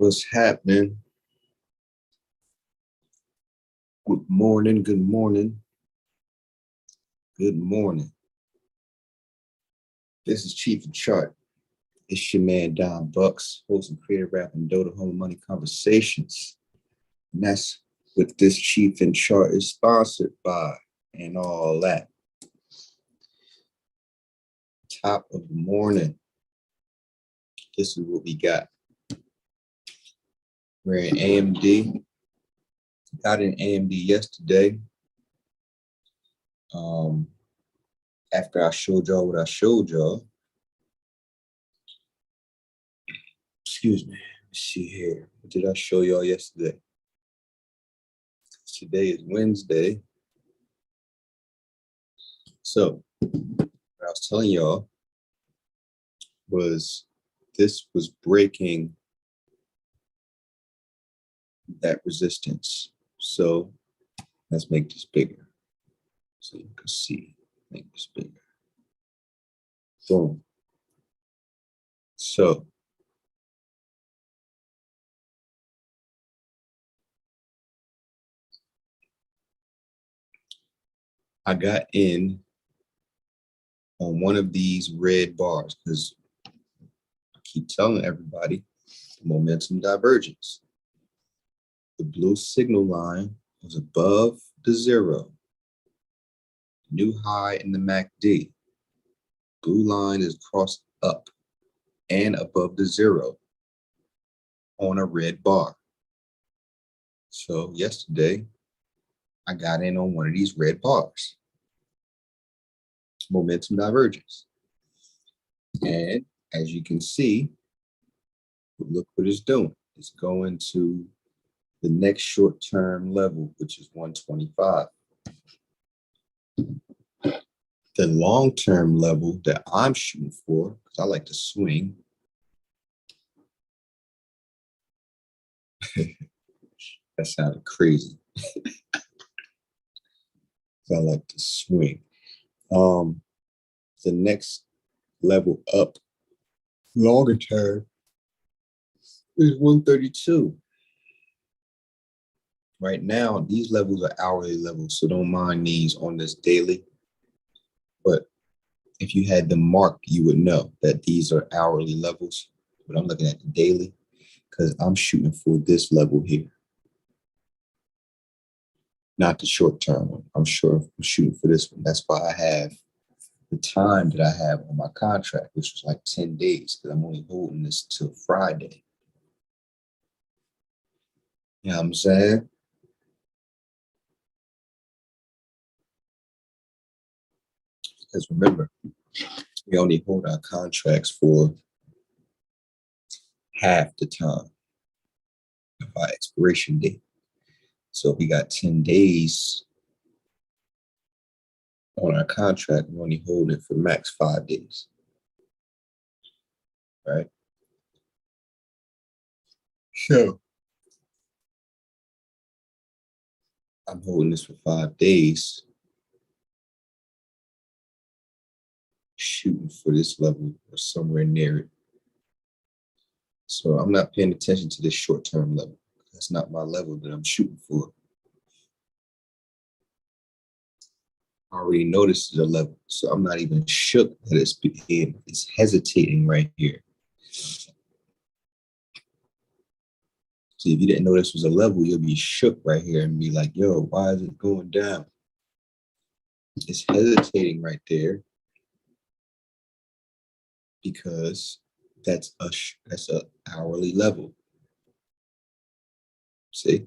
What's happening? Good morning, good morning, good morning. This is Cheef and Chart. It's your man, Don Bucks, host and creator, rap and Dota Home Money Conversations. And that's what this Cheef and Chart is sponsored by and all that. Top of the morning. This is what we got. We're in AMD. Got in AMD yesterday. After I showed y'all what I showed y'all. Excuse me. Let's see here. What did I show y'all yesterday? Today is Wednesday. So what I was telling y'all was this was breaking that resistance. So let's make this bigger so you can see. Make this bigger. Boom. So I got in on one of these red bars because I keep telling everybody momentum divergence. The blue signal line was above the zero. New high in the MACD. Blue line is crossed up and above the zero on a red bar. So yesterday, I got in on one of these red bars. Momentum divergence. And as you can see, look what it's doing. It's going to the next short-term level, which is 125. The long-term level that I'm shooting for, because I like to swing. That sounded crazy. I like to swing. The next level up, longer term, is 132. Right now, these levels are hourly levels, so don't mind these on this daily. But if you had them marked, you would know that these are hourly levels. But I'm looking at the daily because I'm shooting for this level here. Not the short term one. I'm shooting for this one. That's why I have the time that I have on my contract, which was like 10 days, because I'm only holding this till Friday. You know what I'm saying? Because remember, we only hold our contracts for half the time of our expiration date. So if we got 10 days on our contract, we only hold it for max 5 days. Right? So I'm holding this for 5 days, shooting for this level or somewhere near it. So I'm not paying attention to this short-term level. That's not my level that I'm shooting for. I already know this is a level, so I'm not even shook that it's hesitating right here. So if you didn't know this was a level, you'll be shook right here and be like, yo, why is it going down? It's hesitating right there because that's a hourly level. See?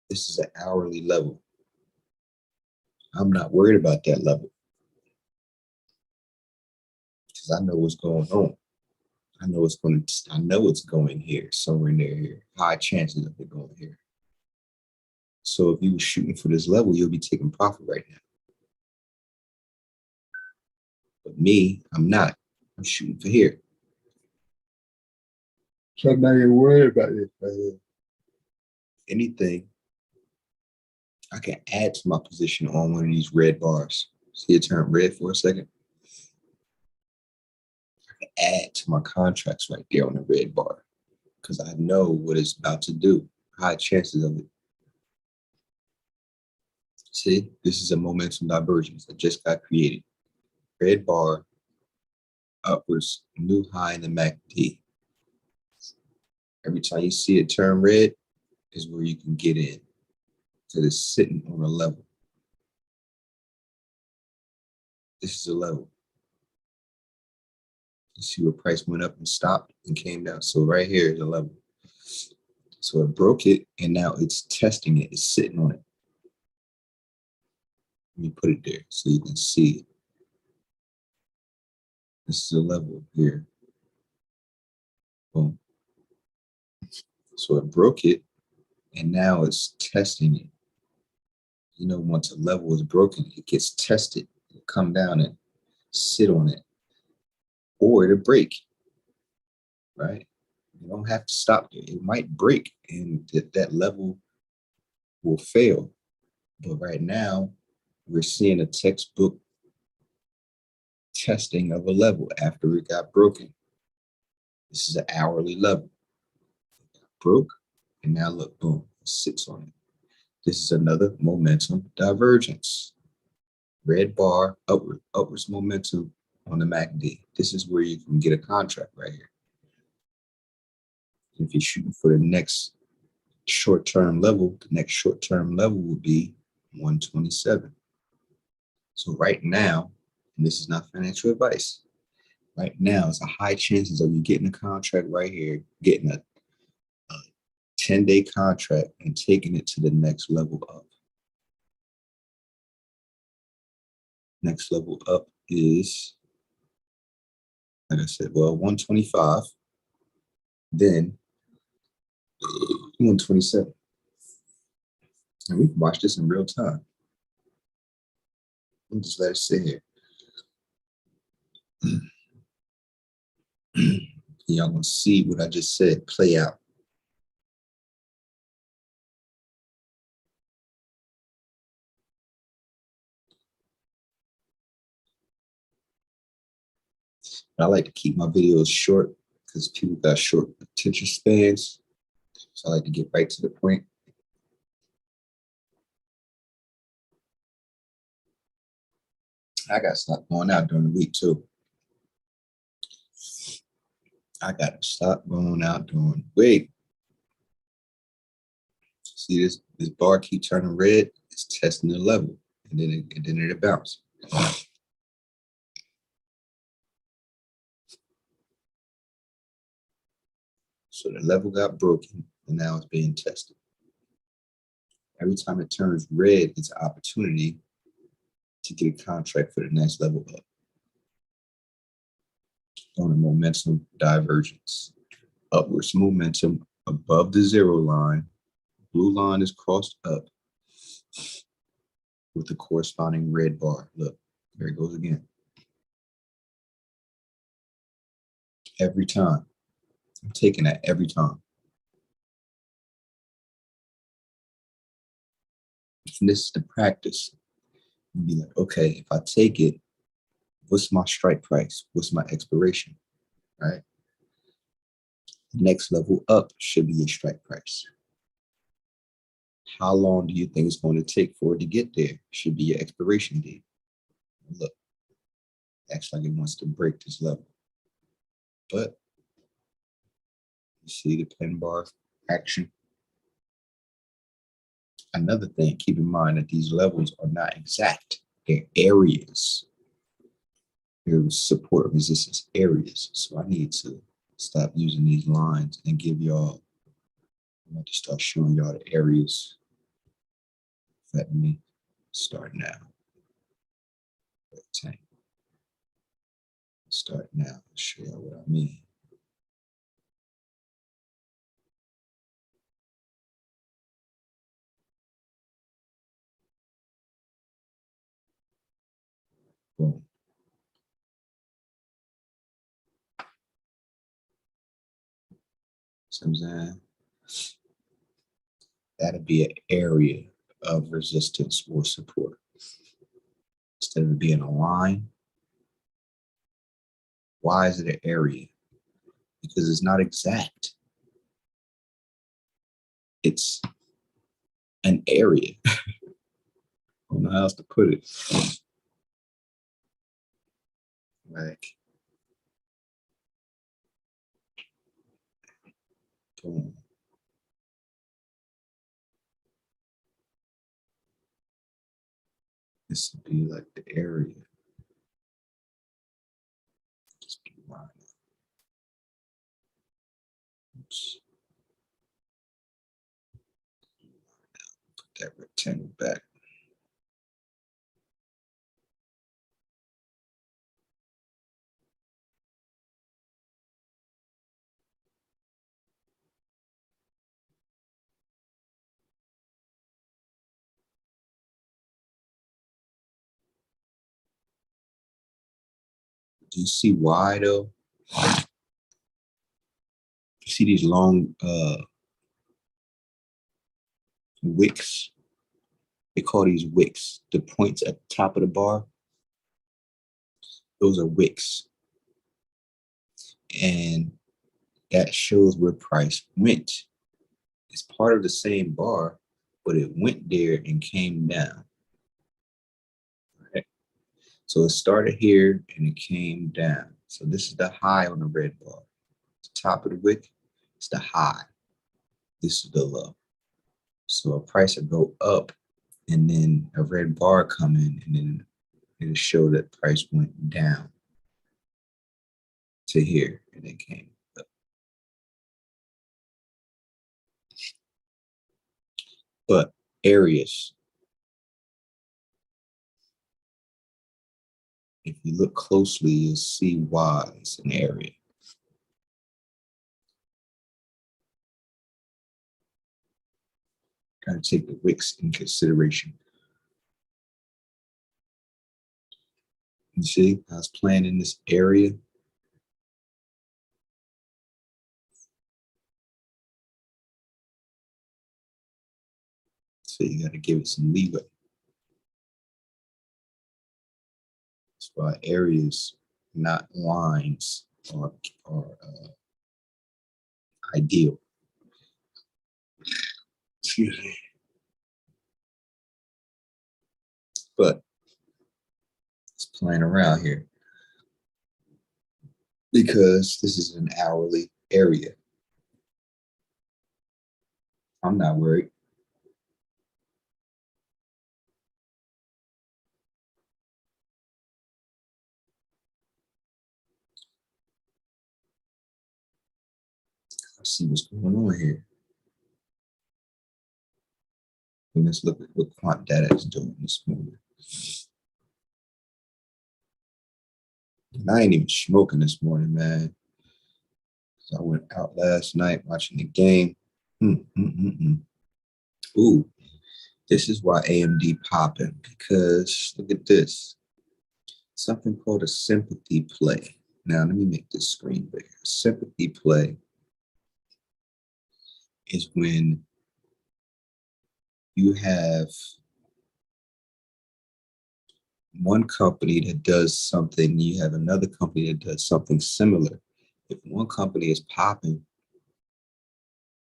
This is an hourly level. I'm not worried about that level because I know what's going on. I know it's going here, somewhere near here. High chances of it going here. So if you were shooting for this level, you'll be taking profit right now. But me, I'm not. I'm shooting for here. So I'm not even worried about this right here. If anything, I can add to my position on one of these red bars. See it turn red for a second? I can add to my contracts right there on the red bar. because I know what it's about to do. High chances of it. See, this is a momentum divergence that just got created. Red bar, upwards, new high in the MACD. Every time you see it turn red is where you can get in, because it's sitting on a level. This is a level. You see where price went up and stopped and came down. So right here is a level. So it broke it, and now it's testing it. It's sitting on it. Let me put it there so you can see it. This is a level here. Boom. So it broke it, and now it's testing it. You know, once a level is broken, it gets tested. It'll come down and sit on it, or it'll break, right? You don't have to stop there. It might break, and that level will fail. But right now, we're seeing a textbook testing of a level after it got broken. This is an hourly level. Broke, and now look, boom, it sits on it. This is another momentum divergence. Red bar, upwards momentum on the MACD. This is where you can get a contract right here. If you're shooting for the next short-term level, the next short-term level would be 127. So right now, and this is not financial advice, right now it's a high chances of you getting a contract right here, getting a 10-day contract and taking it to the next level up. Next level up is, like I said, well, 125, then 127. And we can watch this in real time. Let me just let it sit here. Y'all gonna see what I just said play out. I like to keep my videos short because people got short attention spans. So I like to get right to the point. I got to stop going out during the week too. I got to stop going out during the week. See this bar keep turning red. It's testing the level, and then it bounce. So the level got broken, and now it's being tested. Every time it turns red, it's an opportunity to get a contract for the next level up on a momentum divergence. Upwards momentum above the zero line. Blue line is crossed up with the corresponding red bar. Look, there it goes again. Every time. I'm taking that every time. And this is the practice. You'd be like, okay, if I take it, what's my strike price? What's my expiration? Right? Next level up should be your strike price. How long do you think it's going to take for it to get there? Should be your expiration date. Look, acts like it wants to break this level. But you see the pen bar action. Another thing, keep in mind that these levels are not exact. They're areas. They're support resistance areas. So I need to stop using these lines and give y'all, I want to start showing y'all the areas. Let me start now. Start now. Show you what I mean. Boom. See what I'm saying? That'd be an area of resistance or support. Instead of it being a line, why is it an area? Because it's not exact. it's an area. I don't know how else to put it. Like, boom. This would be like the area. Just be mine. Oops. Put that rectangle back. Do you see why though? You see these long wicks? They call these wicks. The points at the top of the bar, those are wicks. And that shows where price went. It's part of the same bar, but it went there and came down. Right? So it started here and it came down. So this is the high on the red bar. The top of the wick is the high. This is the low. So a price will go up and then a red bar come in and then it'll show that price went down to here and it came up. But areas, if you look closely, you'll see why it's an area. Kind of take the wicks in consideration. You see, I was playing in this area. So you got to give it some leeway. That's why areas, not lines, are ideal. Excuse me. But it's playing around here because this is an hourly area. I'm not worried. Let's see what's going on here. And let's look at what quant data is doing this morning. And I ain't even smoking this morning, man. So I went out last night watching the game. Ooh, this is why AMD popping, because look at this. Something called a sympathy play. Now, let me make this screen bigger. A sympathy play is when you have one company that does something, you have another company that does something similar. If one company is popping,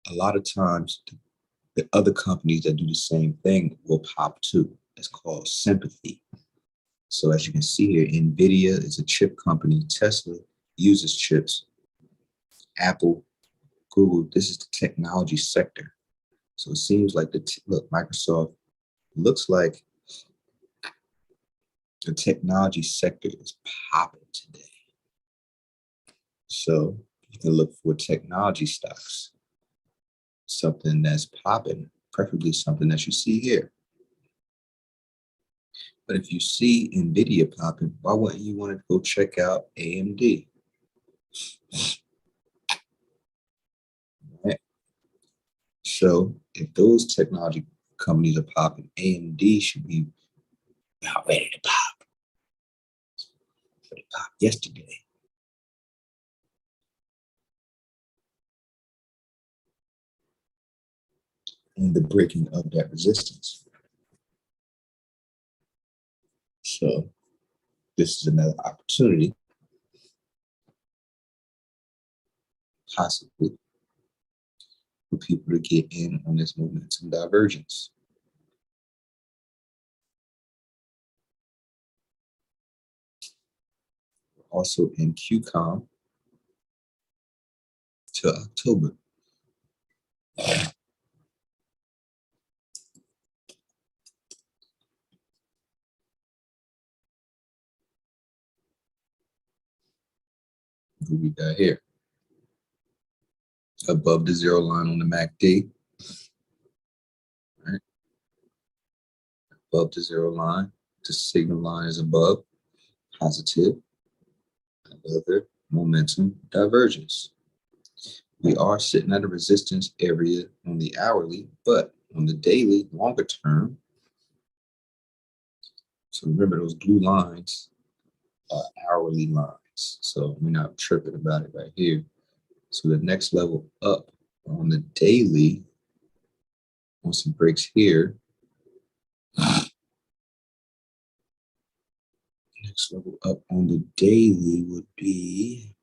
a lot of times the other companies that do the same thing will pop too. It's called sympathy. So as you can see here, NVIDIA is a chip company. Tesla uses chips. Apple, Google, this is the technology sector. So it seems like look, Microsoft looks like the technology sector is popping today. So you can look for technology stocks, something that's popping, preferably something that you see here. But if you see NVIDIA popping, why wouldn't you want to go check out AMD? Right? So if those technology companies are popping, AMD should be about ready to pop. But it popped yesterday. And the breaking of that resistance. So this is another opportunity, possibly, for people to get in on this momentum divergence. We're also in QCOM till October. What we got here? Above the zero line on the MACD. Right? Above the zero line, the signal line is above, positive. Another momentum divergence. We are sitting at a resistance area on the hourly, but on the daily, longer term. So remember, those blue lines are hourly lines. So we're not tripping about it right here. So the next level up on the daily, once it breaks here, next level up on the daily would be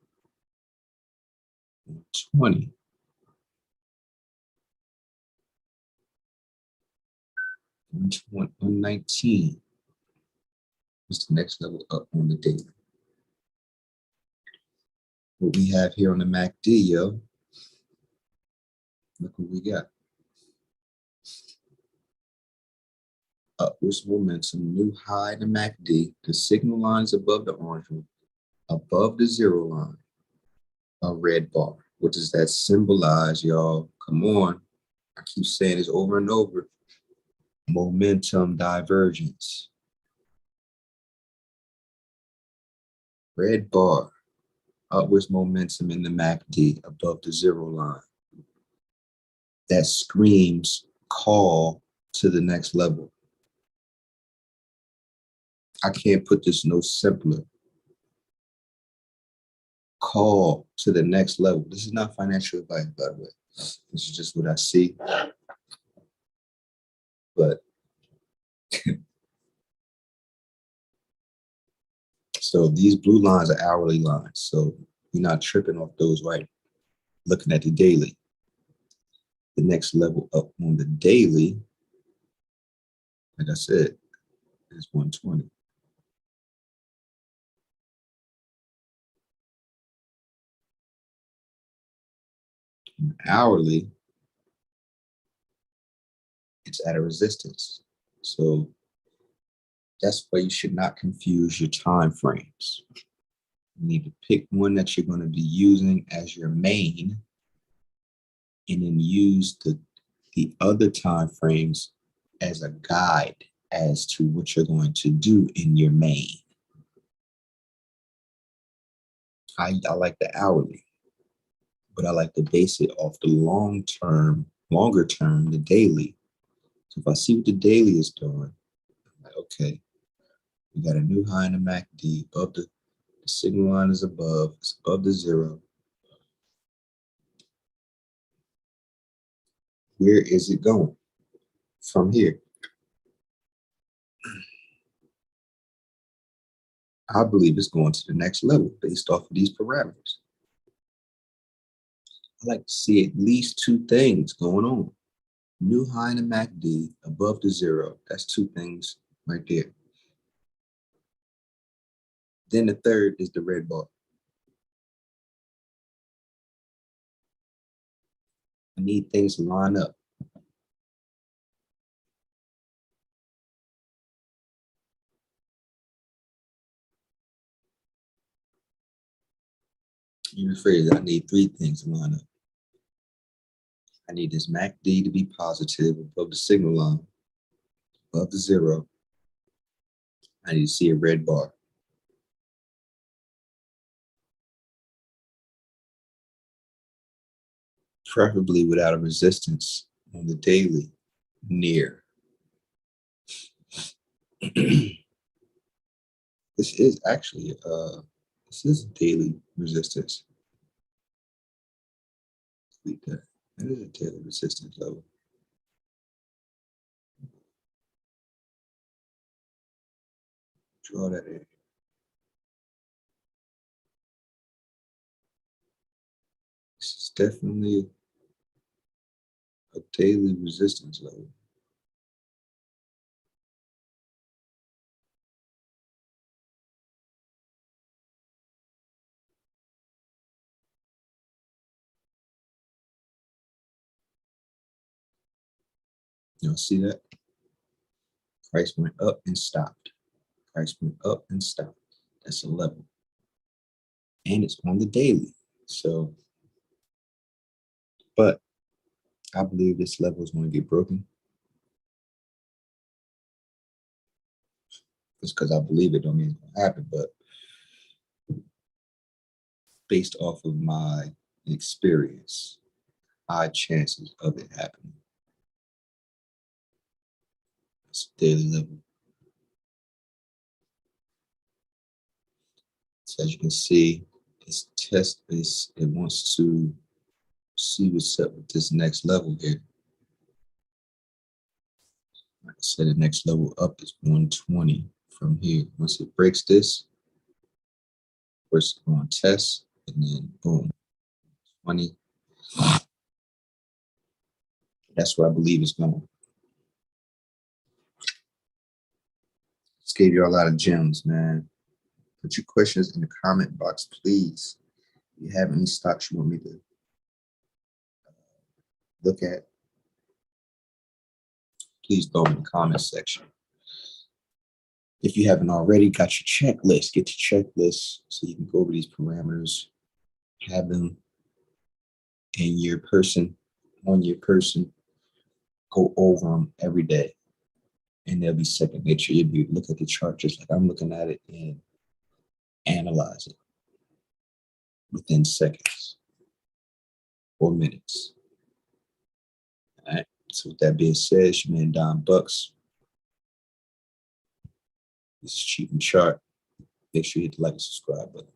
120. 119 is the next level up on the daily. What we have here on the MACD, yo, look what we got. Upwards momentum, new high in the MACD. The signal line is above the orange one, above the zero line, a red bar. What does that symbolize, y'all? Come on. I keep saying this over and over. Momentum divergence. Red bar, upwards momentum in the MACD above the zero line. That screams call to the next level. I can't put this no simpler. Call to the next level. This is not financial advice, by the way. This is just what I see. But so these blue lines are hourly lines. So you're not tripping off those, right? Looking at the daily. The next level up on the daily, like I said, is 120. And hourly, it's at a resistance. So that's why you should not confuse your time frames. You need to pick one that you're going to be using as your main, and then use the other time frames as a guide as to what you're going to do in your main. I like the hourly, but I like to base it off the longer term, the daily. So if I see what the daily is doing, I'm like, okay, we got a new high in the MACD, above the signal line is above, it's above the zero. Where is it going from here? I believe it's going to the next level based off of these parameters. I like to see at least two things going on. New high in the MACD above the zero. That's two things right there. Then the third is the red bar. I need things to line up. You rephrase it. I need three things to line up. I need this MACD to be positive above the signal line, above the zero. I need to see a red bar. Preferably without a resistance on the daily near. This is actually this is daily resistance. That is a daily resistance level. Draw that in. This is definitely a daily resistance level. Y'all see that? Price went up and stopped. Price went up and stopped. That's a level. And it's on the daily. So, but I believe this level is going to get broken. Just because I believe it don't mean it's going to happen. But based off of my experience, high chances of it happening. It's daily level. So as you can see, it's it wants to see what's up with this next level here. Like I said, the next level up is 120 from here. Once it breaks this, first it's going to test, and then boom, 20. That's where I believe it's going. Just gave you a lot of gems, man. Put your questions in the comment box, please. If you have any stocks you want me to look at, please throw them in the comment section. If you haven't already, got your checklist. Get your checklist so you can go over these parameters, have them in your person, on your person, go over them every day. And they'll be second nature. You'll be look at the chart just like I'm looking at it and analyze it within seconds or minutes. All right. So with that being said, it's your man Don Bucks. This is Cheef and Chart. Make sure you hit the like and subscribe button.